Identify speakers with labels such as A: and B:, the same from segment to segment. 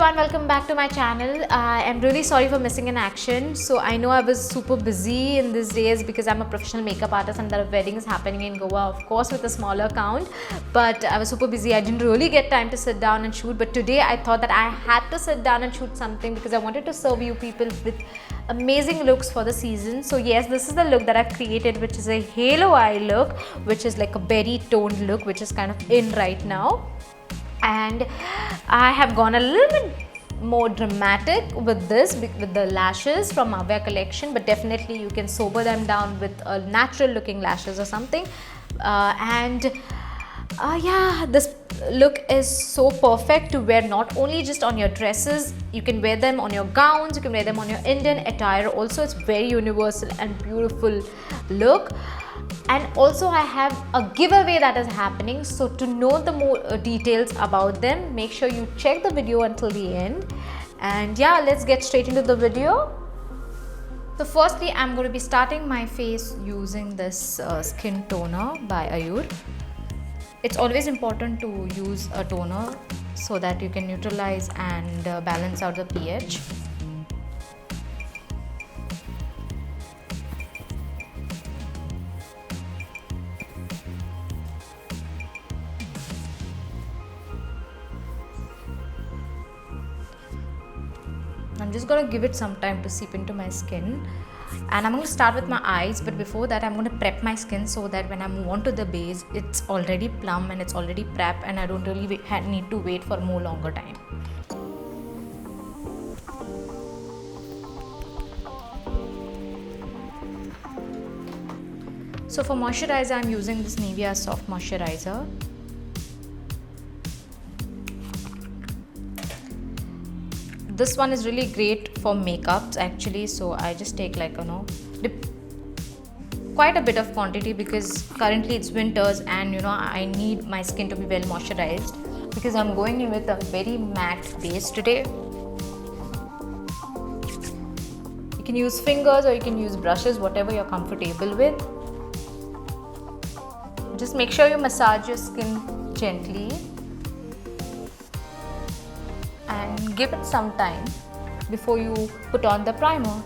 A: everyone, welcome back to my channel. I am really sorry for missing in action. So I know I was super busy in these days because I'm a professional makeup artist and there are weddings happening in Goa, of course with a smaller count, but I was super busy. I didn't really get time to sit down and shoot, but today I thought that I had to sit down and shoot something because I wanted to serve you people with amazing looks for the season. So yes, this is the look that I've created, which is a halo eye look, which is like a berry toned look, which is kind of in right now. And I have gone a little bit more dramatic with this, with the lashes from Althia collection, but definitely you can sober them down with a natural looking lashes or something. Yeah, this look is so perfect to wear not only just on your dresses, you can wear them on your gowns, you can wear them on your Indian attire also. It's very universal and beautiful look. And also I have a giveaway that is happening, so to know the more details about them, make sure you check the video until the end. And yeah, let's get straight into the video. So firstly, I'm going to be starting my face using this skin toner by Ayur. It's always important to use a toner so that you can neutralize and balance out the pH. I'm just going to give it some time to seep into my skin, and I'm going to start with my eyes, but before that I'm going to prep my skin so that when I move on to the base, it's already plump and it's already prepped and I don't really need to wait for more longer time. So for moisturizer, I'm using this Nivea Soft Moisturizer. This one is really great for makeups actually, so I just take like quite a bit of quantity because currently it's winters and I need my skin to be well moisturized because I'm going in with a very matte base today. You can use fingers or you can use brushes, whatever you're comfortable with. Just make sure you massage your skin gently and give it some time before you put on the primer.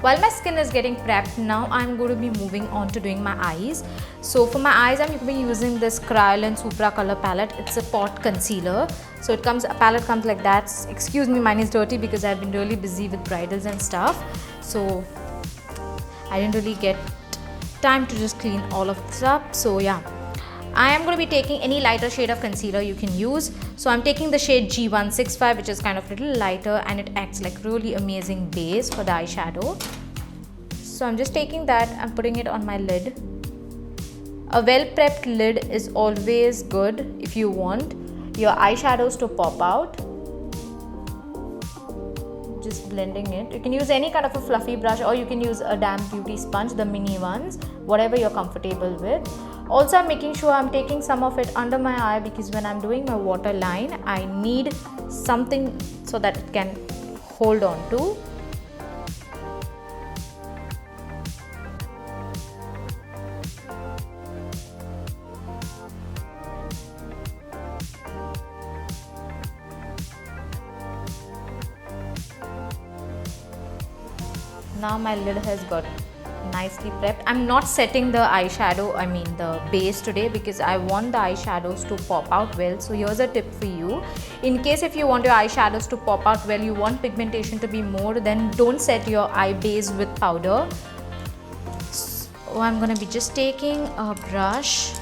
A: While my skin is getting prepped, now I'm going to be moving on to doing my eyes. So for my eyes, I'm going to be using this Kryolan Supra Color Palette. It's a pot concealer. So a palette comes like that. Excuse me, mine is dirty because I've been really busy with bridals and stuff. So I didn't really get time to just clean all of this up. So yeah, I am going to be taking any lighter shade of concealer you can use. So I'm taking the shade G165, which is kind of a little lighter and it acts like really amazing base for the eyeshadow. So I'm just taking that and putting it on my lid. A well prepped lid is always good if you want your eyeshadows to pop out. Just blending it. You can use any kind of a fluffy brush or you can use a damp beauty sponge, the mini ones, whatever you're comfortable with. Also, I'm making sure I'm taking some of it under my eye because when I'm doing my waterline, I need something so that it can hold on to. Now my lid has got nicely prepped. I'm not setting the eyeshadow, the base today because I want the eyeshadows to pop out well. So here's a tip for you. In case if you want your eyeshadows to pop out well, you want pigmentation to be more, then don't set your eye base with powder. So I'm going to be just taking a brush.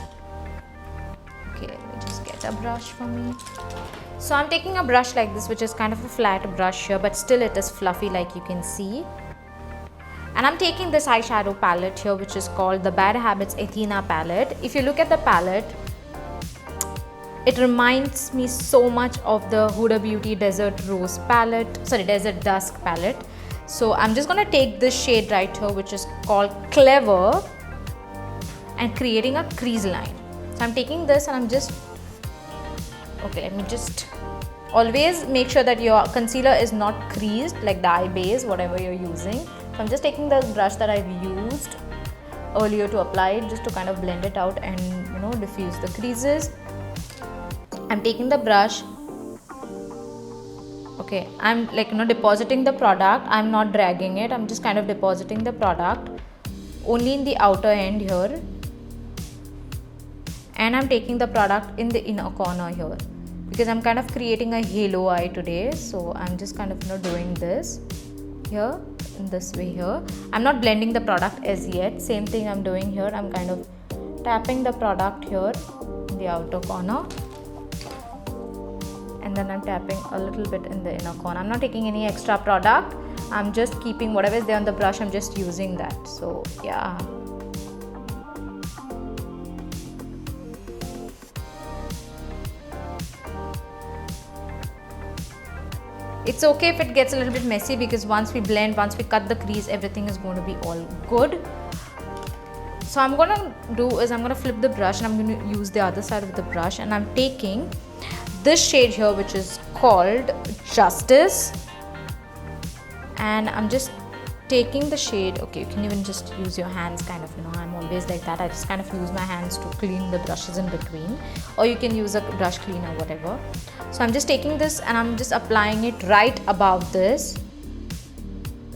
A: Okay, let me just get a brush for me. So I'm taking a brush like this, which is kind of a flat brush here, but still it is fluffy like you can see. And I'm taking this eyeshadow palette here, which is called the Bad Habits Athena palette. If you look at the palette, it reminds me so much of the Huda Beauty Desert Dusk palette. So I'm just going to take this shade right here, which is called Clever, and creating a crease line. So I'm taking this and I'm just, let me just always make sure that your concealer is not creased like the eye base, whatever you're using. So I'm just taking the brush that I've used earlier to apply it, just to kind of blend it out and diffuse the creases. I'm taking the brush. Okay, I'm like depositing the product. I'm not dragging it. I'm just kind of depositing the product only in the outer end here, and I'm taking the product in the inner corner here because I'm kind of creating a halo eye today. So I'm just kind of doing this here in this way here. I'm not blending the product as yet. Same thing I'm doing here. I'm kind of tapping the product here in the outer corner, and then I'm tapping a little bit in the inner corner. I'm not taking any extra product. I'm just keeping whatever is there on the brush. I'm just using that. So yeah. It's okay if it gets a little bit messy because once we blend, once we cut the crease, everything is going to be all good. So I'm going to do is I'm going to flip the brush and I'm going to use the other side of the brush, and I'm taking this shade here which is called Justice, and I'm just taking the shade. Okay, you can even just use your hands kind of, I'm always like that. I just kind of use my hands to clean the brushes in between, or you can use a brush cleaner, whatever. So I'm just taking this and I'm just applying it right above this.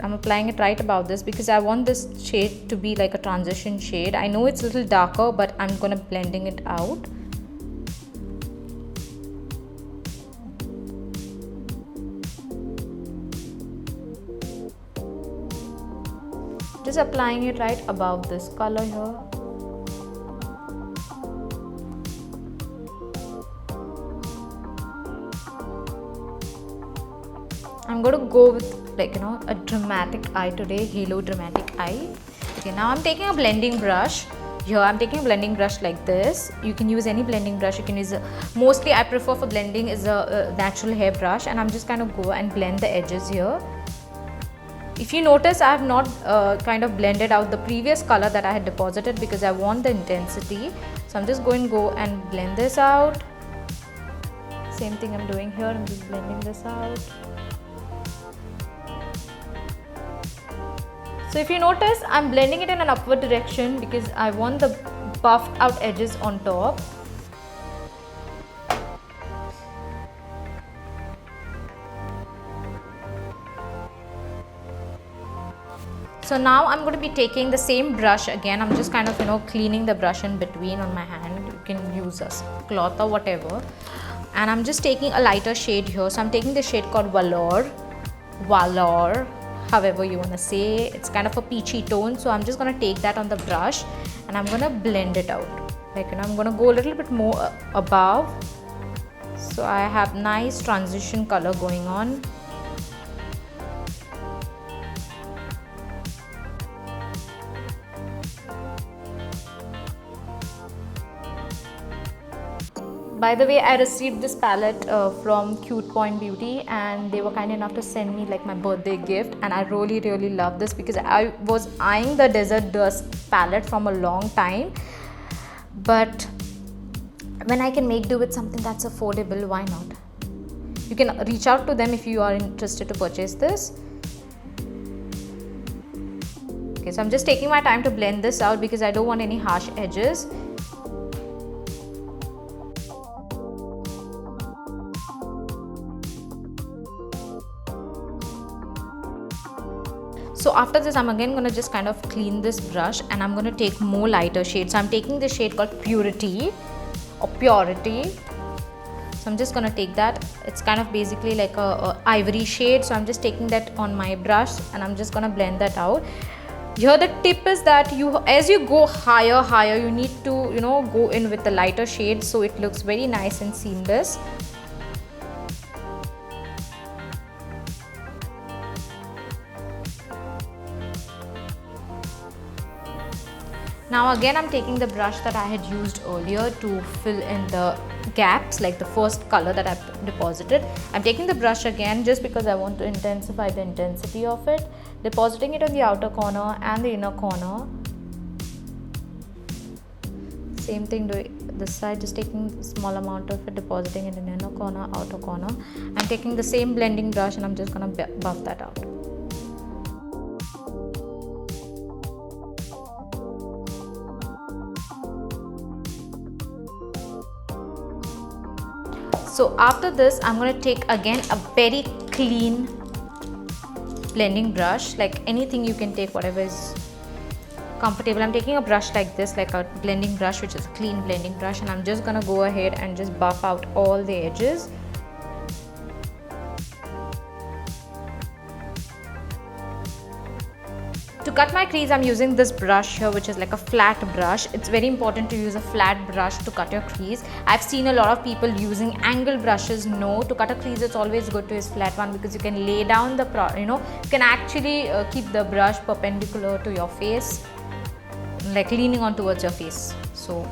A: I'm applying it right above this because I want this shade to be like a transition shade. I know it's a little darker, but I'm gonna blending it out. Just applying it right above this color here. I'm going to go with a dramatic eye today, halo dramatic eye. Okay, now I'm taking a blending brush. Here I'm taking a blending brush like this. You can use any blending brush. You can use mostly I prefer for blending is a natural hair brush, and I'm just kind of go and blend the edges here. If you notice, I have not kind of blended out the previous color that I had deposited because I want the intensity. So I'm just going to go and blend this out. Same thing I'm doing here. I'm just blending this out. So if you notice, I'm blending it in an upward direction because I want the buffed out edges on top. So now I'm going to be taking the same brush again. I'm just kind of cleaning the brush in between on my hand. You can use a cloth or whatever. And I'm just taking a lighter shade here. So I'm taking the shade called Valor, however you want to say. It's kind of a peachy tone. So I'm just going to take that on the brush and I'm going to blend it out. I'm going to go a little bit more above. So I have nice transition color going on. By the way, I received this palette from Cute Point Beauty, and they were kind enough to send me like my birthday gift, and I really love this because I was eyeing the Desert Dusk palette from a long time, but when I can make do with something that's affordable, why not? You can reach out to them if you are interested to purchase this. Okay, so I'm just taking my time to blend this out because I don't want any harsh edges. So after this, I'm again going to just kind of clean this brush and I'm going to take more lighter shades. So I'm taking this shade called Purity or Purity. So I'm just going to take that. It's kind of basically like a ivory shade. So I'm just taking that on my brush and I'm just going to blend that out. Here the tip is that as you go higher, you need to go in with the lighter shades so it looks very nice and seamless. Now again, I'm taking the brush that I had used earlier to fill in the gaps, like the first color that I've deposited. I'm taking the brush again just because I want to intensify the intensity of it, depositing it on the outer corner and the inner corner. Same thing doing this side, just taking a small amount of it, depositing it in the inner corner, outer corner. I'm taking the same blending brush and I'm just going to buff that out. So after this, I'm going to take again a very clean blending brush, like anything you can take, whatever is comfortable. I'm taking a brush like this, like a blending brush, which is a clean blending brush, and I'm just going to go ahead and just buff out all the edges. To cut my crease, I'm using this brush here, which is like a flat brush. It's very important to use a flat brush to cut your crease. I've seen a lot of people using angle brushes. No, to cut a crease, it's always good to use flat one, because you can lay down the, you can actually keep the brush perpendicular to your face, like leaning on towards your face. So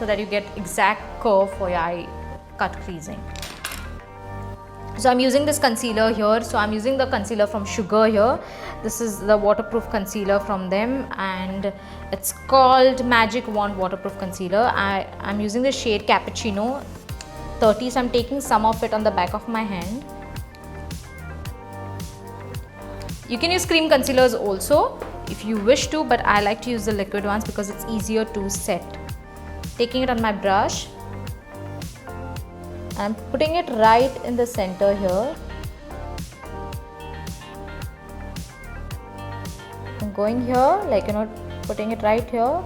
A: that you get exact curve for your eye cut creasing. So I'm using this concealer here. So I'm using the concealer from Sugar here. This is the waterproof concealer from them, and it's called Magic Wand Waterproof Concealer. I'm using the shade Cappuccino 30. So I'm taking some of it on the back of my hand. You can use cream concealers also if you wish to, but I like to use the liquid ones because it's easier to set. Taking it on my brush, I'm putting it right in the center here. I'm going here, like, putting it right here.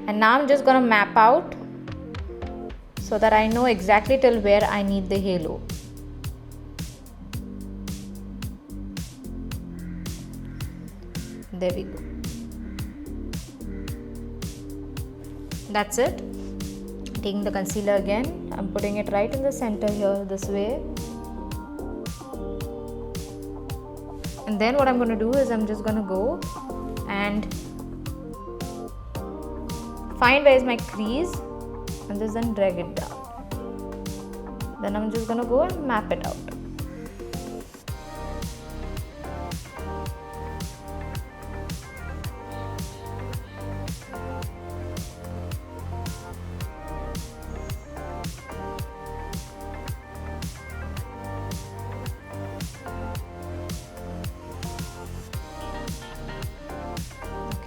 A: And now I'm just gonna map out so that I know exactly till where I need the halo. There we go. That's it. Taking the concealer again, I'm putting it right in the center here, this way. And then what I'm going to do is I'm just going to go and find where is my crease and just then drag it down. Then I'm just going to go and map it out.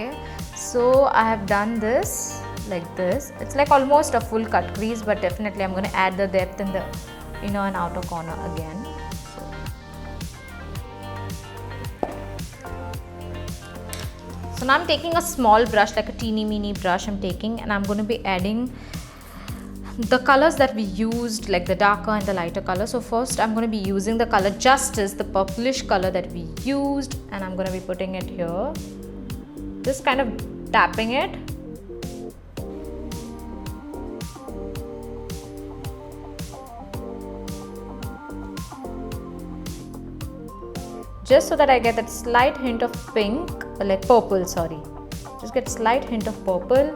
A: Okay, so I have done this like this. It's like almost a full cut crease, but definitely I'm going to add the depth in the inner and outer corner again. So now I'm taking a small brush, like a teeny mini brush I'm taking, and I'm going to be adding the colors that we used, like the darker and the lighter color. So first I'm going to be using the color Justice, the purplish color that we used, and I'm going to be putting it here. Just kind of tapping it. Just so that I get that slight hint of pink, like purple, sorry. Just get slight hint of purple,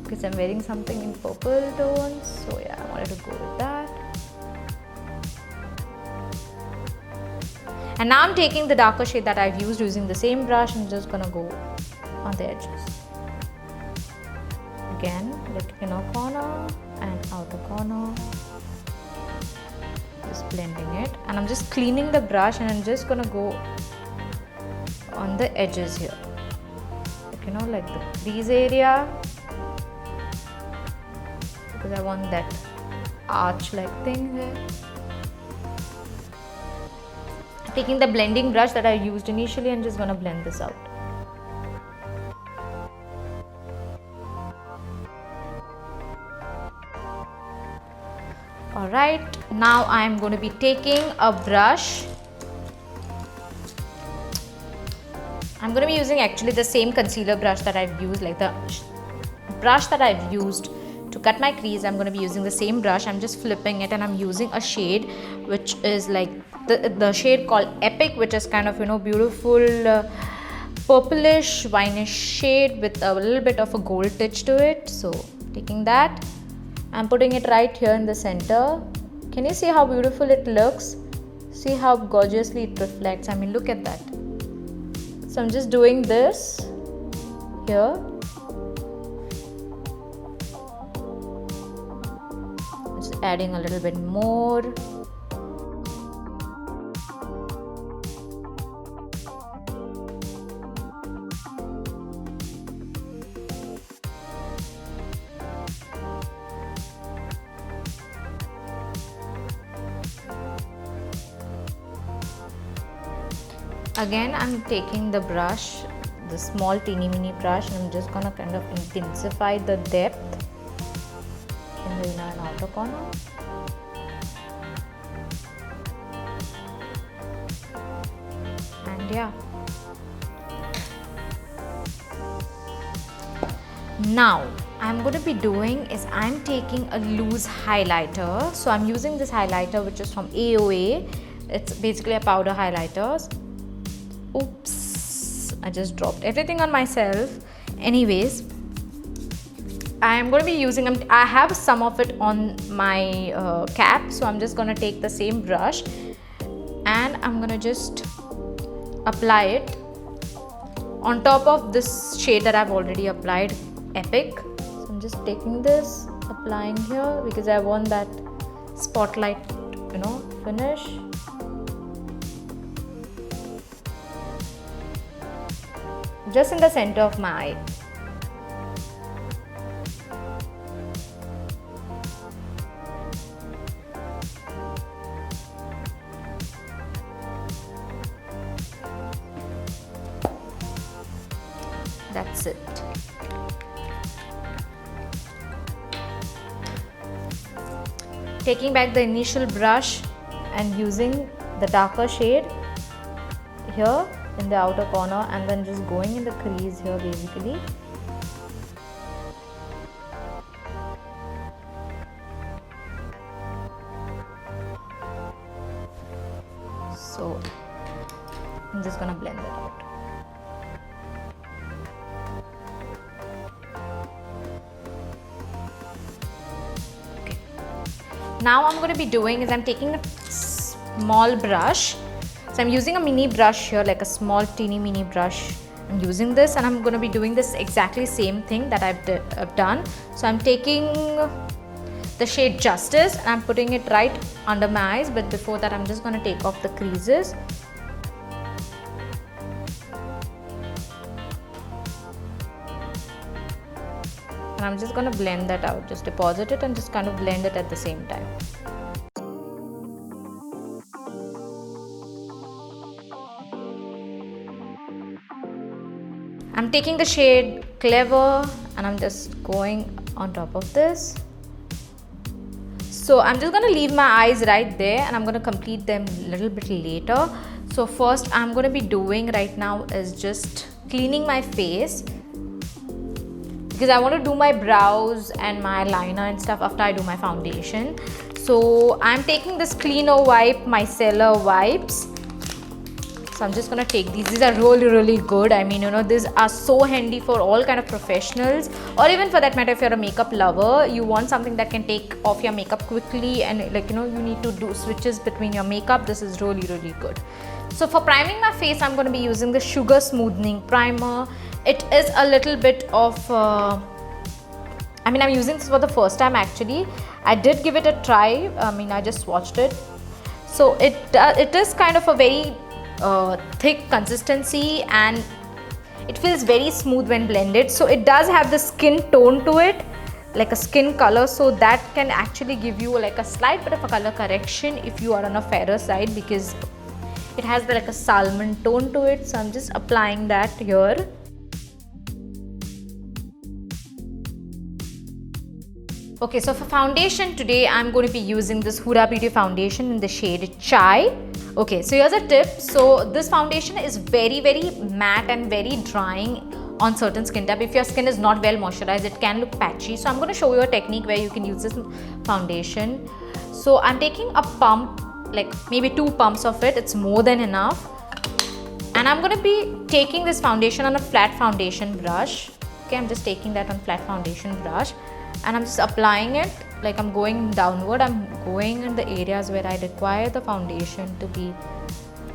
A: because I'm wearing something in purple tones. So yeah, I wanted to go with that. And now I'm taking the darker shade that I've used using the same brush and just gonna go on the edges. Again, like inner corner and outer corner. Just blending it. And I'm just cleaning the brush and I'm just gonna go on the edges here. Like, like the crease area. Because I want that arch-like thing here. Taking the blending brush that I used initially and just gonna blend this out. Alright, now I'm going to be taking a brush. I'm going to be using actually the same concealer brush that I've used, like the brush that I've used to cut my crease. I'm going to be using the same brush. I'm just flipping it and I'm using a shade which is like the shade called Epic, which is kind of, beautiful purplish wineish shade with a little bit of a gold touch to it. So taking that, I'm putting it right here in the center. Can you see how beautiful it looks? See how gorgeously it reflects. I mean, look at that. So I'm just doing this here. Just adding a little bit more. Again, I'm taking the brush, the small teeny mini brush, and I'm just gonna kind of intensify the depth in the inner and outer corner. And yeah. Now, I'm going to be doing is I'm taking a loose highlighter. So I'm using this highlighter which is from AOA. It's basically a powder highlighter. Oops, I just dropped everything on myself. Anyways, I'm going to be using, I have some of it on my cap. So I'm just going to take the same brush and I'm going to just apply it on top of this shade that I've already applied, Epic. So I'm just taking this, applying here because I want that spotlight, finish. Just in the center of my eye. That's it. Taking back the initial brush and using the darker shade here in the outer corner and then just going in the crease here basically. So I'm just gonna blend that out. Now I'm going to be doing is I'm taking a small brush. So I'm using a mini brush here, like a small teeny mini brush. I'm using this and I'm going to be doing this exactly same thing that I've done. So I'm taking the shade Justice and I'm putting it right under my eyes, but before that I'm just going to take off the creases. And I'm just going to blend that out, just deposit it and just kind of blend it at the same time. I'm taking the shade Clever and I'm just going on top of this. So I'm just going to leave my eyes right there and I'm going to complete them a little bit later. So first I'm going to be doing right now is just cleaning my face, because I want to do my brows and my liner and stuff after I do my foundation. So I'm taking this cleaner wipe, micellar wipes. So I'm just gonna take these. These are really good. I mean, these are so handy for all kind of professionals, or even for that matter, if you're a makeup lover, you want something that can take off your makeup quickly, and you need to do switches between your makeup. This is really good. So for priming my face, I'm going to be using the Sugar Smoothing Primer. It is a little bit of, I'm using this for the first time actually. I did give it a try. I just swatched it. So it is kind of a very thick consistency and it feels very smooth when blended. So it does have the skin tone to it, like a skin color, so that can actually give you like a slight bit of a color correction if you are on a fairer side, because it has like a salmon tone to it. So I'm just applying that here. Okay, so for foundation today, I'm going to be using this Huda Beauty foundation in the shade Chai. Okay, so here's a tip. So this foundation is very matte and very drying on certain skin type. If your skin is not well moisturized, it can look patchy. So I'm going to show you a technique where you can use this foundation. So I'm taking a pump, like maybe 2 pumps of it. It's more than enough. And I'm going to be taking this foundation on a flat foundation brush. Okay, I'm just taking that on flat foundation brush. And I'm just applying it, like I'm going downward. I'm going in the areas where I require the foundation to be.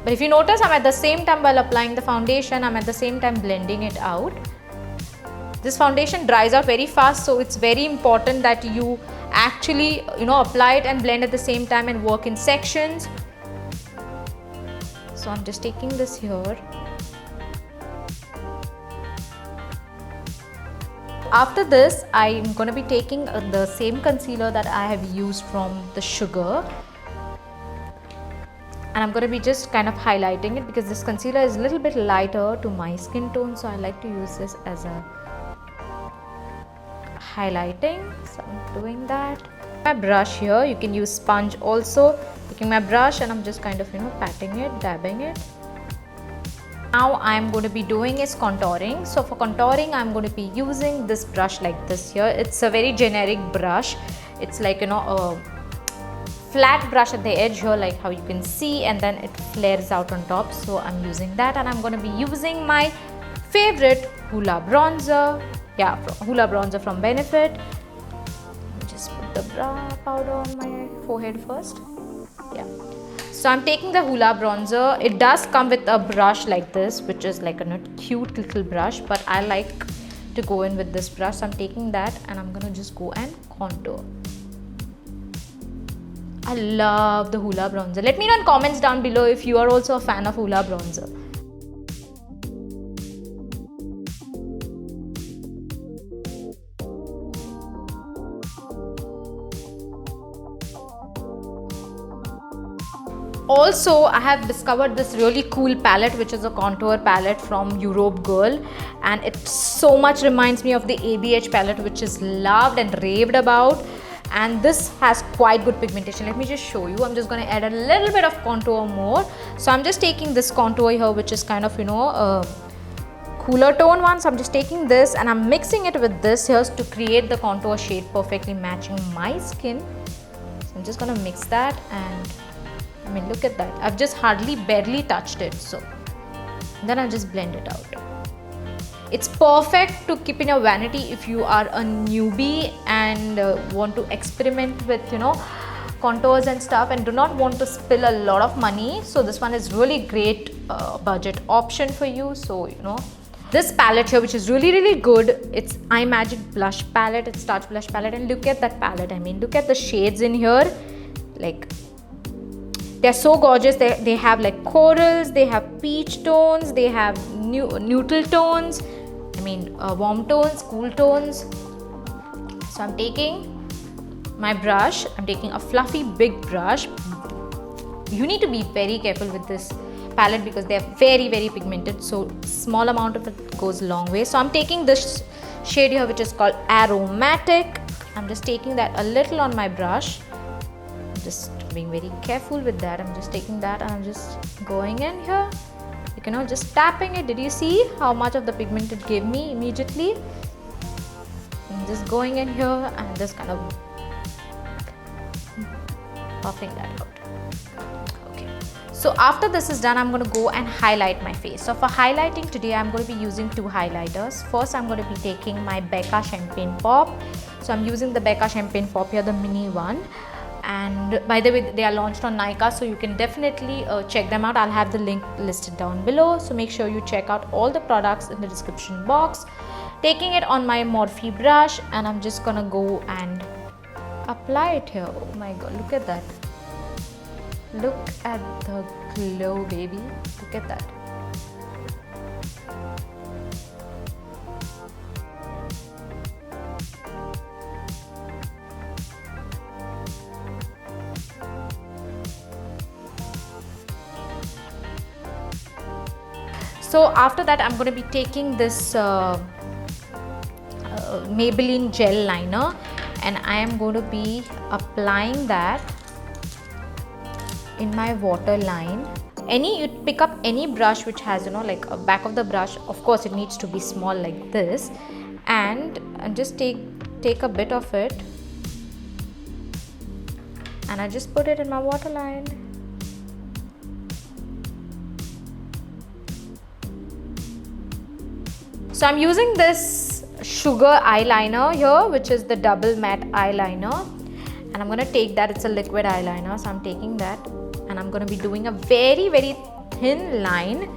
A: But if you notice, I'm at the same time while applying the foundation, I'm at the same time blending it out. This foundation dries out very fast, so it's very important that you actually, apply it and blend at the same time and work in sections. So I'm just taking this here. After this, I'm going to be taking the same concealer that I have used from the Sugar. And I'm going to be just kind of highlighting it because this concealer is a little bit lighter to my skin tone, so I like to use this as a highlighting. So I'm doing that. My brush here, you can use sponge also. Taking my brush and I'm just kind of, patting it, dabbing it. Now I'm going to be doing is contouring. So for contouring, I'm going to be using this brush like this here. It's a very generic brush. It's like, a flat brush at the edge here, like how you can see, and then it flares out on top. So I'm using that, and I'm going to be using my favorite Hoola bronzer. Yeah, Hoola bronzer from Benefit. Just put the brow powder on my forehead first. Yeah. So I'm taking the Hoola bronzer. It does come with a brush like this, which is like a cute little brush, but I like to go in with this brush. So I'm taking that and I'm gonna just go and contour. I love the Hoola bronzer. Let me know in comments down below if you are also a fan of Hoola bronzer. Also, I have discovered this really cool palette, which is a contour palette from Europe Girl, and it so much reminds me of the ABH palette, which is loved and raved about. And this has quite good pigmentation. Let me just show you. I'm just going to add a little bit of contour more. So I'm just taking this contour here, which is kind of, a cooler tone one. So I'm just taking this and I'm mixing it with this here to create the contour shade perfectly matching my skin. So I'm just going to mix that, and I mean, look at that. I've just barely touched it. So then I'll just blend it out. It's perfect to keep in your vanity if you are a newbie and want to experiment with, contours and stuff and do not want to spill a lot of money. So this one is really great budget option for you. So, this palette here, which is really good, it's Eye Magic blush palette. It's Touch blush palette, and look at that palette. I mean, look at the shades in here. Like, they're so gorgeous. They have like corals, they have peach tones, they have neutral tones, I mean warm tones, cool tones. So I'm taking my brush, I'm taking a fluffy big brush. You need to be very careful with this palette because they're very pigmented, so small amount of it goes a long way. So I'm taking this shade here, which is called Aromatic. I'm just taking that a little on my brush. I'm just being very careful with that. I'm just taking that and I'm just going in here, just tapping it. Did you see how much of the pigment it gave me immediately? I'm just going in here and just kind of buffing that out. Okay, so after this is done, I'm going to go and highlight my face. So for highlighting today, I'm going to be using two highlighters. First, I'm going to be taking my Becca Champagne Pop. So I'm using the Becca Champagne Pop here, the mini one. And by the way, they are launched on Nykaa, so you can definitely check them out. I'll have the link listed down below, so make sure you check out all the products in the description box. Taking it on my Morphe brush, and I'm just gonna go and apply it here. Oh my god, look at that. Look at the glow, baby. Look at that. So after that, I'm going to be taking this Maybelline gel liner, and I am going to be applying that in my waterline. You pick up any brush which has, like a back of the brush. Of course, it needs to be small like this, and just take a bit of it, and I just put it in my waterline. So I'm using this sugar eyeliner here, which is the double matte eyeliner, and I'm going to take that. It's a liquid eyeliner, so I'm taking that and I'm going to be doing a very thin line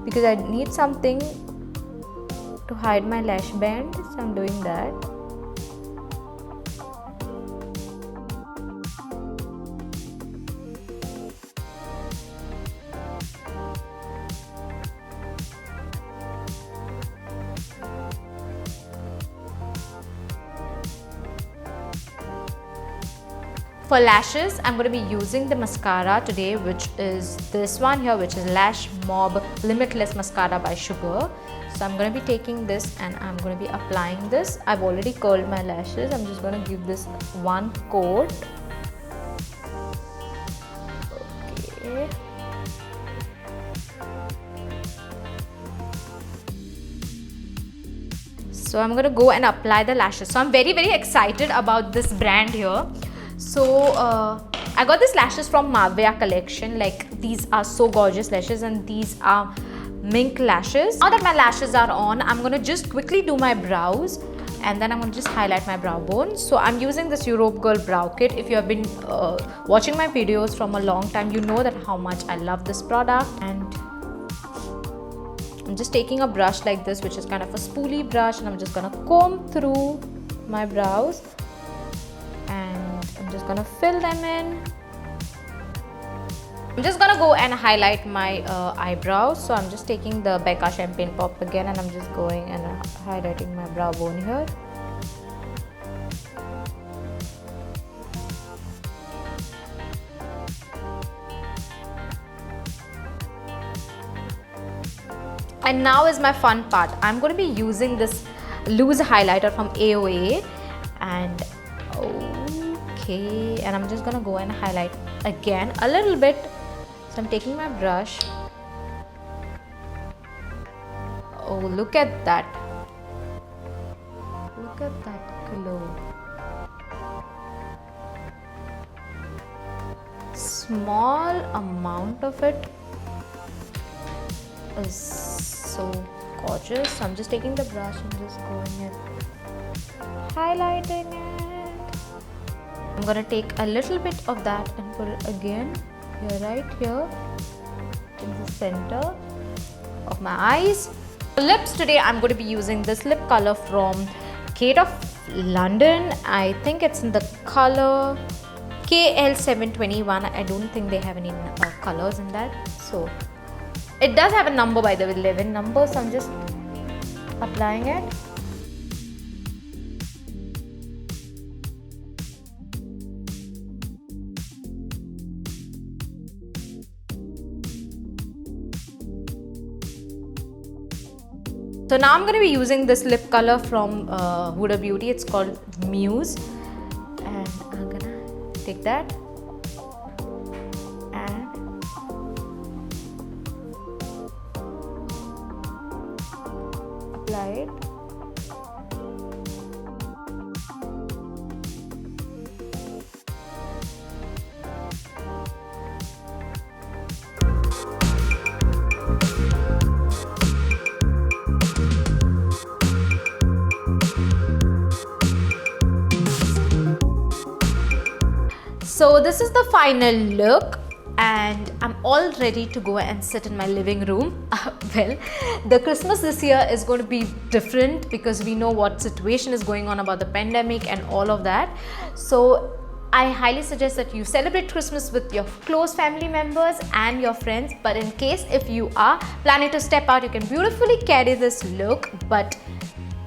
A: because I need something to hide my lash band, so I'm doing that. For lashes, I'm going to be using the mascara today, which is this one here, which is Lash Mob Limitless Mascara by Sugar. So I'm going to be taking this and I'm going to be applying this. I've already curled my lashes. I'm just going to give this one coat. Okay. So I'm going to go and apply the lashes. So I'm very excited about this brand here. So I got these lashes from Mavya collection. Like, these are so gorgeous lashes, and these are mink lashes. Now that my lashes are on, I'm going to just quickly do my brows, and then I'm going to just highlight my brow bone. So I'm using this Europe Girl brow kit. If you have been watching my videos from a long time, you know that how much I love this product. And I'm just taking a brush like this, which is kind of a spoolie brush, and I'm just gonna comb through my brows, and I'm just gonna fill them in. I'm just gonna go and highlight my eyebrows. So I'm just taking the Becca Champagne Pop again, and I'm just going and highlighting my brow bone here. And now is my fun part. I'm going to be using this loose highlighter from AOA, and okay, and I'm just going to go and highlight again a little bit. So I'm taking my brush. Oh, look at that. Look at that glow. Small amount of it is so gorgeous. So I'm just taking the brush and just going and highlighting it. I'm gonna take a little bit of that and put it again here, right here in the center of my eyes. For lips today, I'm going to be using this lip color from Kate of London. I think it's in the color KL721. I don't think they have any colors in that. So it does have a number, by the way, 11 number. So I'm just applying it. So now I'm going to be using this lip color from Huda Beauty. It's called Muse, and I'm going to take that and apply it. So this is the final look, and I'm all ready to go and sit in my living room. Well, the Christmas this year is going to be different because we know what situation is going on about the pandemic and all of that. So I highly suggest that you celebrate Christmas with your close family members and your friends. But in case if you are planning to step out, you can beautifully carry this look, but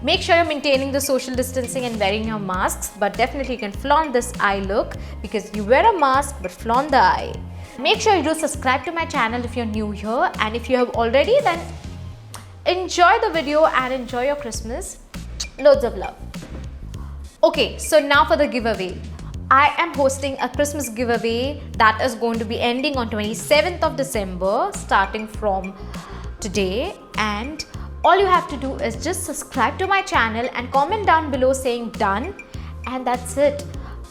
A: make sure you're maintaining the social distancing and wearing your masks. But definitely you can flaunt this eye look because you wear a mask but flaunt the eye. Make sure you do subscribe to my channel if you're new here, and if you have already, then enjoy the video and enjoy your Christmas. Loads of love. Okay, so now for the giveaway. I am hosting a Christmas giveaway that is going to be ending on 27th of December starting from today, and all you have to do is just subscribe to my channel and comment down below saying done, and that's it.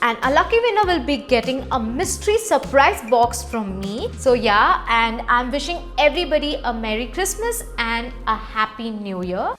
A: And a lucky winner will be getting a mystery surprise box from me. So yeah, and I'm wishing everybody a Merry Christmas and a Happy New Year.